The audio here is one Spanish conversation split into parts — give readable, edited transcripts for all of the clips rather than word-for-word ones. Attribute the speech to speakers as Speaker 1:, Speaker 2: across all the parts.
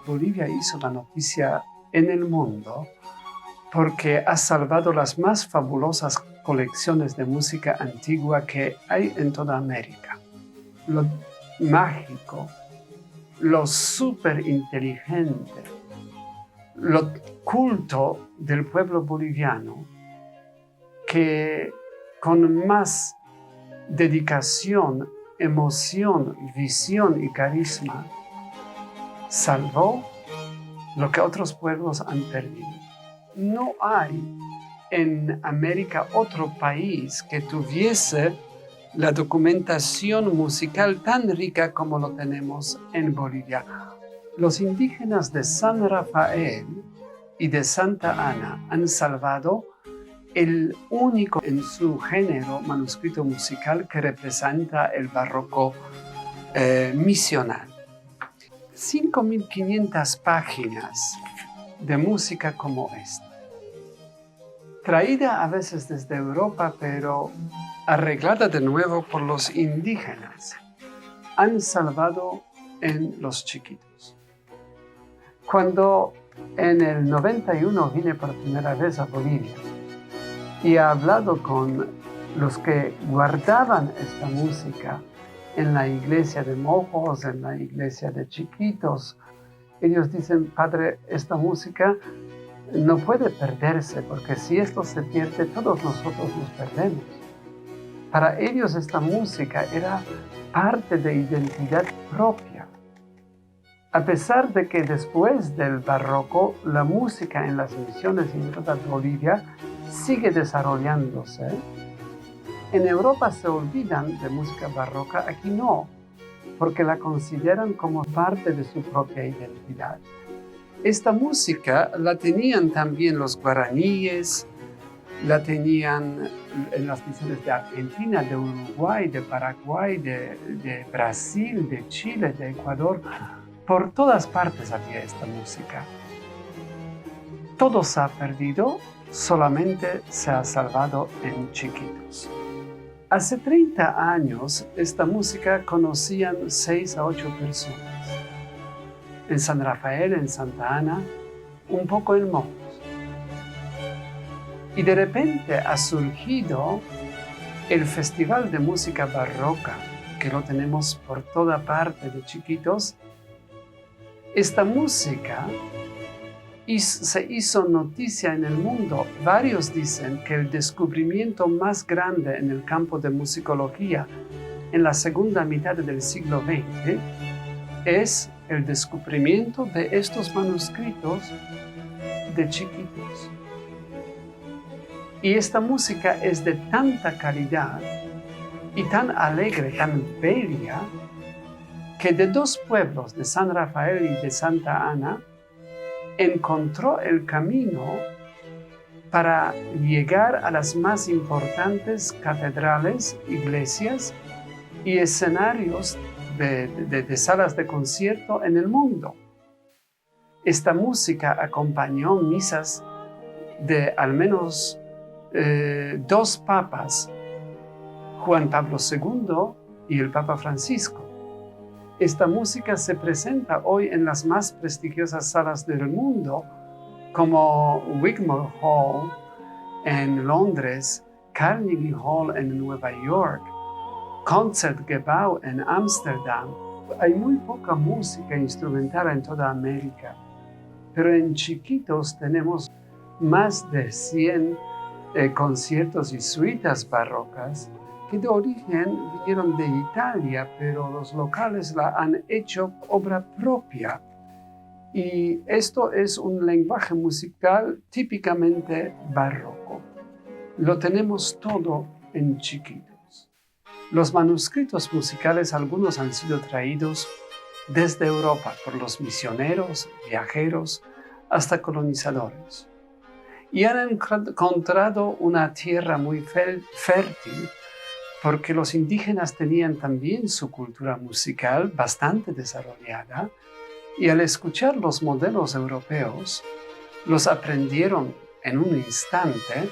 Speaker 1: Bolivia hizo la noticia en el mundo porque ha salvado las más fabulosas colecciones de música antigua que hay en toda América. Lo mágico, lo súper inteligente, lo culto del pueblo boliviano, que con más dedicación, emoción, visión y carisma salvó lo que otros pueblos han perdido. No hay en América otro país que tuviese la documentación musical tan rica como lo tenemos en Bolivia. Los indígenas de San Rafael y de Santa Ana han salvado el único en su género manuscrito musical que representa el barroco misional. 5.500 páginas de música como esta, traída a veces desde Europa, pero arreglada de nuevo por los indígenas, han salvado en los chiquitos. Cuando en el 91 vine por primera vez a Bolivia y he hablado con los que guardaban esta música en la iglesia de Mojos, en la iglesia de Chiquitos, ellos dicen: padre, esta música no puede perderse, porque si esto se pierde, todos nosotros nos perdemos. Para ellos esta música era parte de identidad propia. A pesar de que después del barroco, la música en las misiones y en toda Bolivia sigue desarrollándose, en Europa se olvidan de música barroca, aquí no, porque la consideran como parte de su propia identidad. Esta música la tenían también los guaraníes, la tenían en las misiones de Argentina, de Uruguay, de Paraguay, de Brasil, de Chile, de Ecuador. Por todas partes había esta música. Todo se ha perdido, solamente se ha salvado en Chiquitos. Hace 30 años, esta música conocían 6 a 8 personas. En San Rafael, en Santa Ana, un poco en Mojos. Y de repente ha surgido el Festival de Música Barroca, que lo tenemos por toda parte de Chiquitos. Esta música se hizo noticia en el mundo. Varios dicen que el descubrimiento más grande en el campo de musicología en la segunda mitad del siglo XX es el descubrimiento de estos manuscritos de Chiquitos. Y esta música es de tanta calidad y tan alegre, tan bella, que de dos pueblos, de San Rafael y de Santa Ana, encontró el camino para llegar a las más importantes catedrales, iglesias y escenarios de salas de concierto en el mundo. Esta música acompañó misas de al menos 2 papas, Juan Pablo II y el Papa Francisco. Esta música se presenta hoy en las más prestigiosas salas del mundo, como Wigmore Hall en Londres, Carnegie Hall en Nueva York, Concertgebouw en Ámsterdam. Hay muy poca música instrumental en toda América, pero en Chiquitos tenemos más de 100 conciertos y suites barrocas que de origen vinieron de Italia, pero los locales la han hecho obra propia. Y esto es un lenguaje musical típicamente barroco. Lo tenemos todo en Chiquitos. Los manuscritos musicales, algunos han sido traídos desde Europa por los misioneros, viajeros, hasta colonizadores. Y han encontrado una tierra muy fértil, porque los indígenas tenían también su cultura musical bastante desarrollada, y al escuchar los modelos europeos, los aprendieron en un instante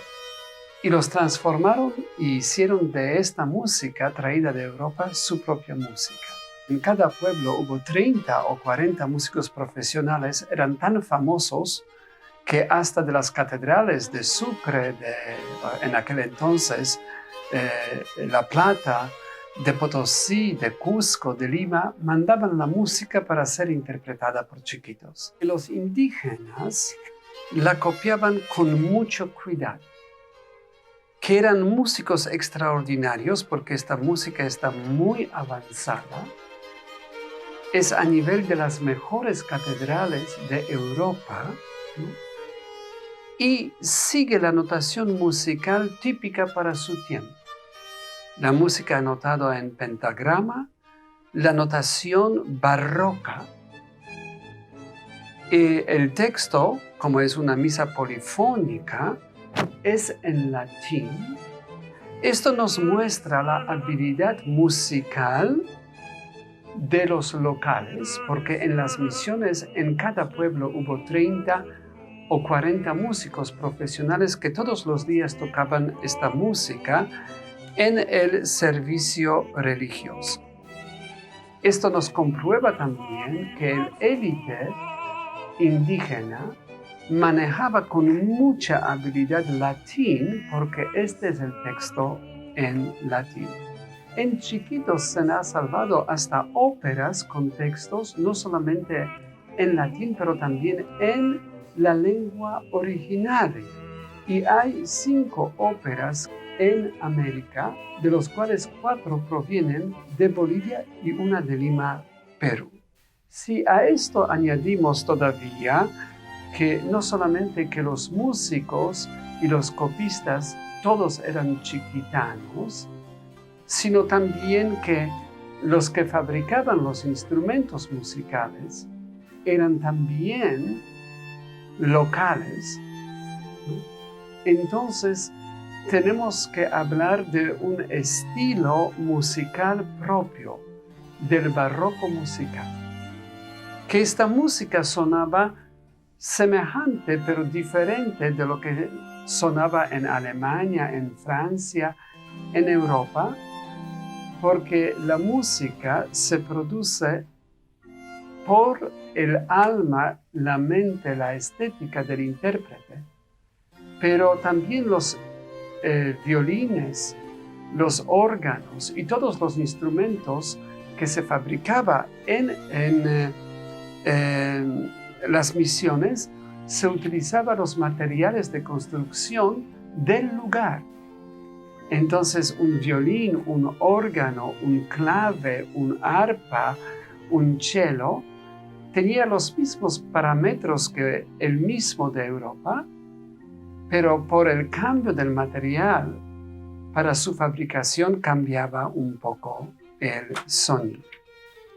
Speaker 1: y los transformaron y hicieron de esta música traída de Europa su propia música. En cada pueblo hubo 30 o 40 músicos profesionales, eran tan famosos que hasta de las catedrales de Sucre, en aquel entonces, La Plata, de Potosí, de Cusco, de Lima, mandaban la música para ser interpretada por chiquitos. Y los indígenas la copiaban con mucho cuidado, que eran músicos extraordinarios porque esta música está muy avanzada. Es a nivel de las mejores catedrales de Europa, ¿no? Y sigue la notación musical típica para su tiempo. La música anotada en pentagrama, la notación barroca. Y el texto, como es una misa polifónica, es en latín. Esto nos muestra la habilidad musical de los locales, porque en las misiones en cada pueblo hubo 30 o 40 músicos profesionales que todos los días tocaban esta música en el servicio religioso. Esto nos comprueba también que el élite indígena manejaba con mucha habilidad latín, porque este es el texto en latín. En chiquitos se han salvado hasta óperas con textos no solamente en latín, pero también en la lengua originaria. Y hay 5 óperas en América, de los cuales 4 provienen de Bolivia y una de Lima, Perú. Si a esto añadimos todavía que no solamente que los músicos y los copistas todos eran chiquitanos, sino también que los que fabricaban los instrumentos musicales eran también locales, ¿no? Entonces tenemos que hablar de un estilo musical propio, del barroco musical, que esta música sonaba semejante pero diferente de lo que sonaba en Alemania, en Francia, en Europa, porque la música se produce por el alma, la mente, la estética del intérprete, pero también los violines, los órganos y todos los instrumentos que se fabricaba en las misiones, se utilizaban los materiales de construcción del lugar. Entonces un violín, un órgano, un clave, un arpa, un cello, tenía los mismos parámetros que el mismo de Europa, pero por el cambio del material para su fabricación cambiaba un poco el sonido.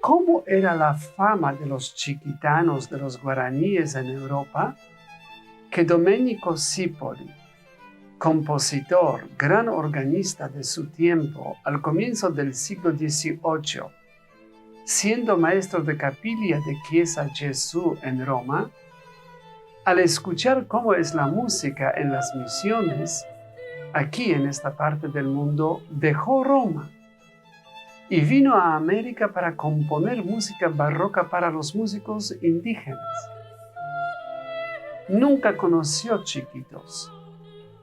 Speaker 1: ¿Cómo era la fama de los chiquitanos, de los guaraníes en Europa? Que Domenico Sipoli, compositor, gran organista de su tiempo, al comienzo del siglo XVIII, siendo maestro de capilla de Chiesa Gesù en Roma, al escuchar cómo es la música en las misiones, aquí en esta parte del mundo, dejó Roma y vino a América para componer música barroca para los músicos indígenas. Nunca conoció chiquitos.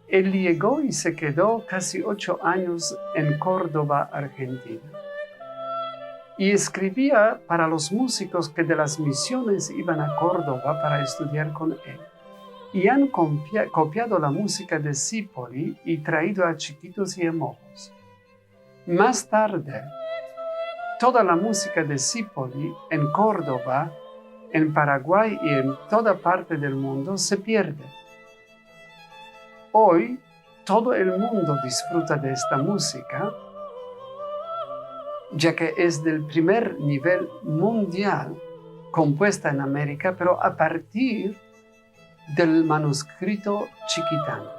Speaker 1: Él llegó y se quedó casi 8 años en Córdoba, Argentina. Y escribía para los músicos que de las misiones iban a Córdoba para estudiar con él. Y han copiado la música de Sipoli y traído a chiquitos y emojos. Más tarde, toda la música de Sipoli en Córdoba, en Paraguay y en toda parte del mundo se pierde. Hoy, todo el mundo disfruta de esta música, ya que es del primer nivel mundial, compuesta en América, pero a partir del manuscrito chiquitano.